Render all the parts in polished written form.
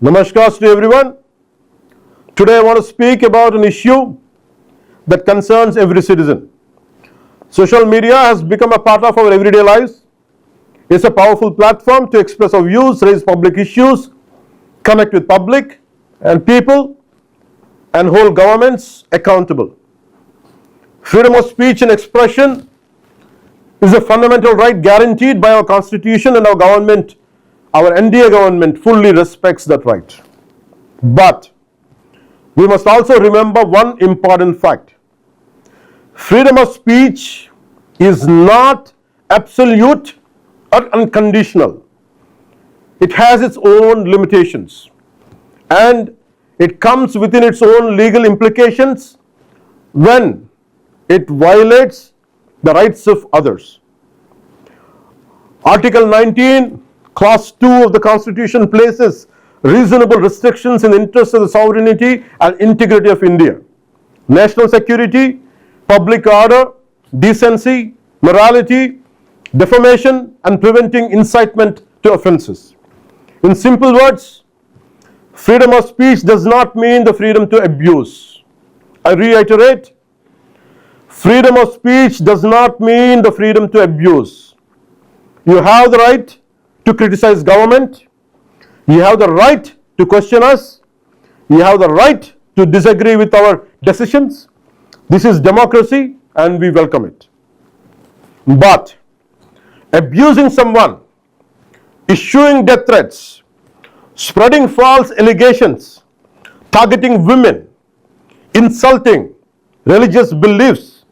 Namaskar to everyone. Today I want to speak about an issue that concerns every citizen. Social media has become a part of our everyday lives. It's a powerful platform to express our views, raise public issues, connect with public and people, and hold governments accountable. Freedom of speech and expression is a fundamental right guaranteed by our Constitution, and our government, our NDA government, fully respects that right. But we must also remember one important fact. Freedom of speech is not absolute or unconditional. It has its own limitations, and it comes within its own legal implications when it violates the rights of others. Article 19, Clause 2 of the Constitution places reasonable restrictions in the interest of the sovereignty and integrity of India, national security, public order, decency, morality, defamation, and preventing incitement to offences. In simple words, freedom of speech does not mean the freedom to abuse. I reiterate, freedom of speech does not mean the freedom to abuse. You have the right to criticize government. You have the right to question us. You have the right to disagree with our decisions. This is democracy and we welcome it. But abusing someone, issuing death threats, spreading false allegations, targeting women, insulting religious beliefs,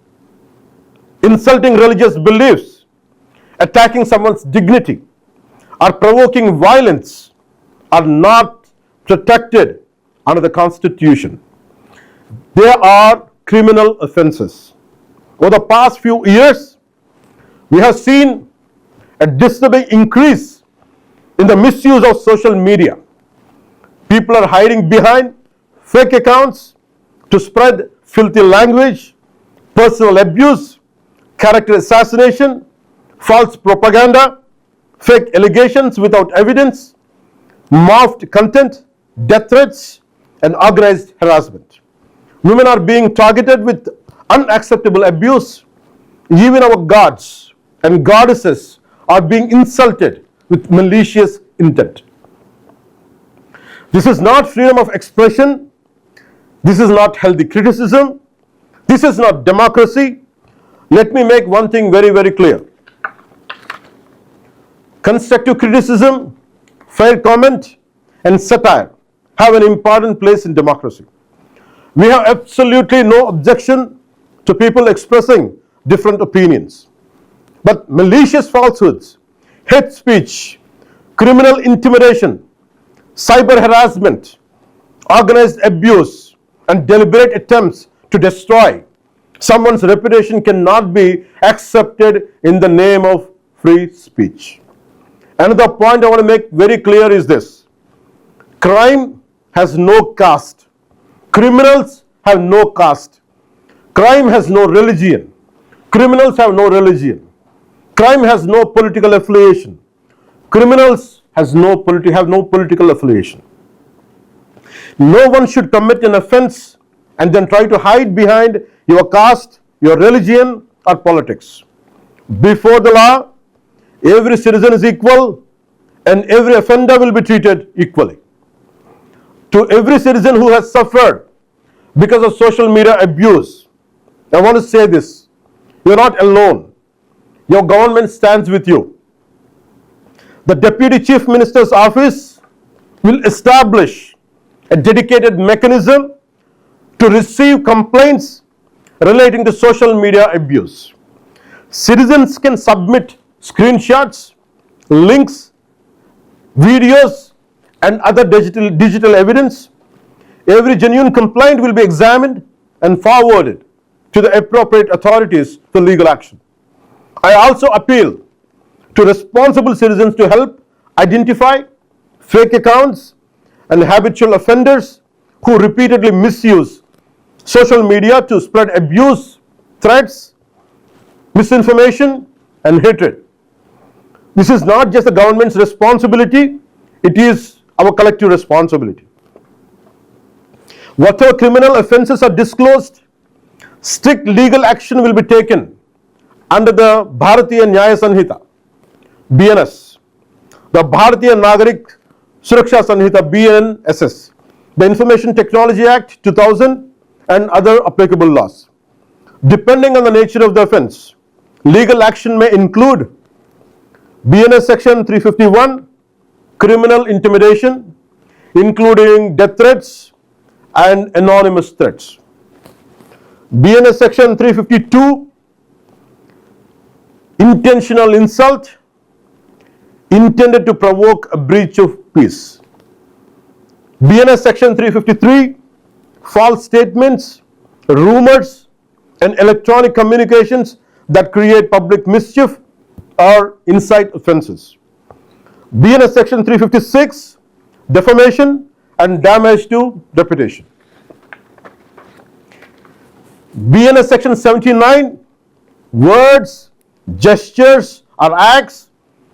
attacking someone's dignity, or provoking violence are not protected under the Constitution. They are criminal offences. Over the past few years, we have seen a disturbing increase in the misuse of social media. People are hiding behind fake accounts to spread filthy language, personal abuse, character assassination, false propaganda, fake allegations without evidence, morphed content, death threats, and organized harassment. Women are being targeted with unacceptable abuse. Even our gods and goddesses are being insulted with malicious intent. This is not freedom of expression. This is not healthy criticism. This is not democracy. Let me make one thing very, very clear. Constructive criticism, fair comment, and satire have an important place in democracy. We have absolutely no objection to people expressing different opinions. But malicious falsehoods, hate speech, criminal intimidation, cyber harassment, organized abuse, and deliberate attempts to destroy someone's reputation cannot be accepted in the name of free speech. Another point I want to make very clear is this. Crime has no caste. Criminals have no caste. Crime has no religion. Criminals have no religion. Crime has no political affiliation. Criminals have no political affiliation. No one should commit an offense and then try to hide behind your caste, your religion, or politics. Before the law, every citizen is equal and every offender will be treated equally. To every citizen who has suffered because of social media abuse, I want to say this. You are not alone. Your government stands with you. The Deputy Chief Minister's office will establish a dedicated mechanism to receive complaints relating to social media abuse. Citizens can submit screenshots, links, videos, and other digital evidence. Every genuine complaint will be examined and forwarded to the appropriate authorities for legal action. I also appeal to responsible citizens to help identify fake accounts and habitual offenders who repeatedly misuse social media to spread abuse, threats, misinformation, and hatred. This is not just the government's responsibility, it is our collective responsibility. Whatever criminal offences are disclosed, strict legal action will be taken under the Bharatiya Nyaya Sanhita, BNS, the Bharatiya Nagarik Suraksha Sanhita, BNSS, the Information Technology Act 2000 and other applicable laws. Depending on the nature of the offence, legal action may include BNS section 351, criminal intimidation, including death threats and anonymous threats. BNS section 352, intentional insult intended to provoke a breach of peace. BNS section 353, false statements, rumors and electronic communications that create public mischief or incite offences. BNS section 356, defamation and damage to reputation. BNS section 79, words, gestures or acts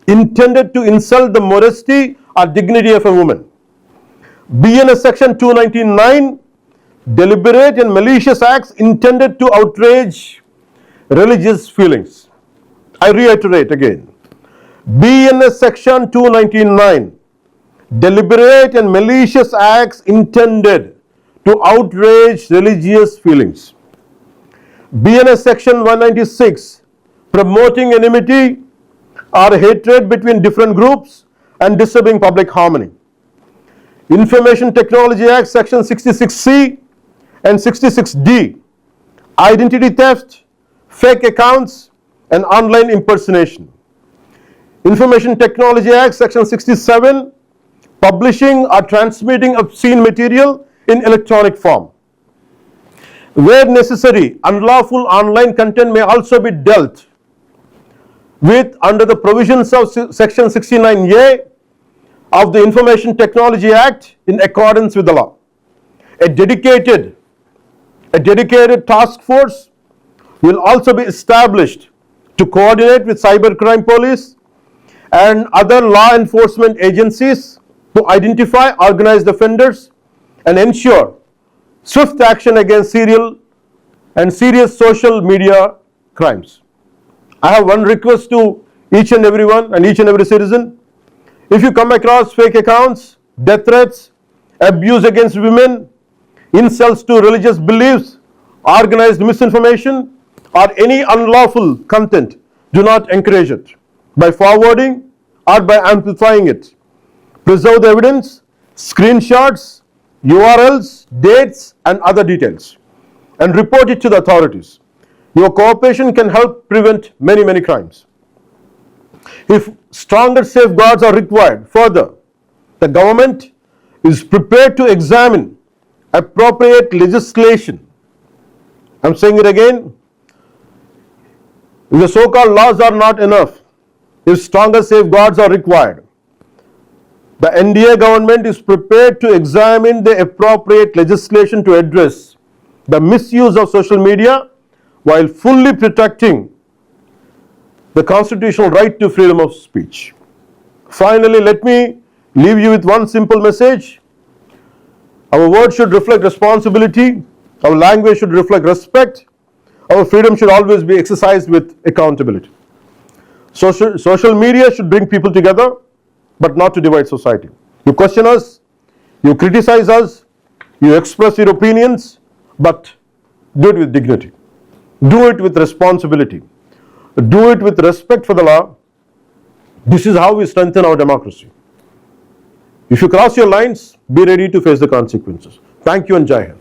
intended to insult the modesty or dignity of a woman. BNS section 299, deliberate and malicious acts intended to outrage religious feelings. I reiterate again, BNS section 299, deliberate and malicious acts intended to outrage religious feelings. BNS section 196, promoting enmity or hatred between different groups and disturbing public harmony. Information Technology Act section 66C and 66D, identity theft, fake accounts and online impersonation. Information Technology Act section 67, publishing or transmitting obscene material in electronic form. Where necessary, unlawful online content may also be dealt with under the provisions of section 69A of the Information Technology Act in accordance with the law. A dedicated task force will also be established to coordinate with cybercrime police and other law enforcement agencies to identify organized offenders and ensure swift action against serial and serious social media crimes. I have one request to each and everyone and each and every citizen. If you come across fake accounts, death threats, abuse against women, insults to religious beliefs, organized misinformation, or any unlawful content, do not encourage it by forwarding or by amplifying it. Preserve the evidence, screenshots, URLs, dates, and other details, and report it to the authorities. Your cooperation can help prevent many crimes. If stronger safeguards are required, further, the government is prepared to examine appropriate legislation. I'm saying it again. If the so-called laws are not enough, if stronger safeguards are required, the NDA government is prepared to examine the appropriate legislation to address the misuse of social media while fully protecting the constitutional right to freedom of speech. Finally, let me leave you with one simple message. Our words should reflect responsibility, our language should reflect respect, our freedom should always be exercised with accountability. Social media should bring people together, but not to divide society. You question us, you criticize us, you express your opinions, but do it with dignity. Do it with responsibility. Do it with respect for the law. This is how we strengthen our democracy. If you cross your lines, be ready to face the consequences. Thank you and Jai Hind.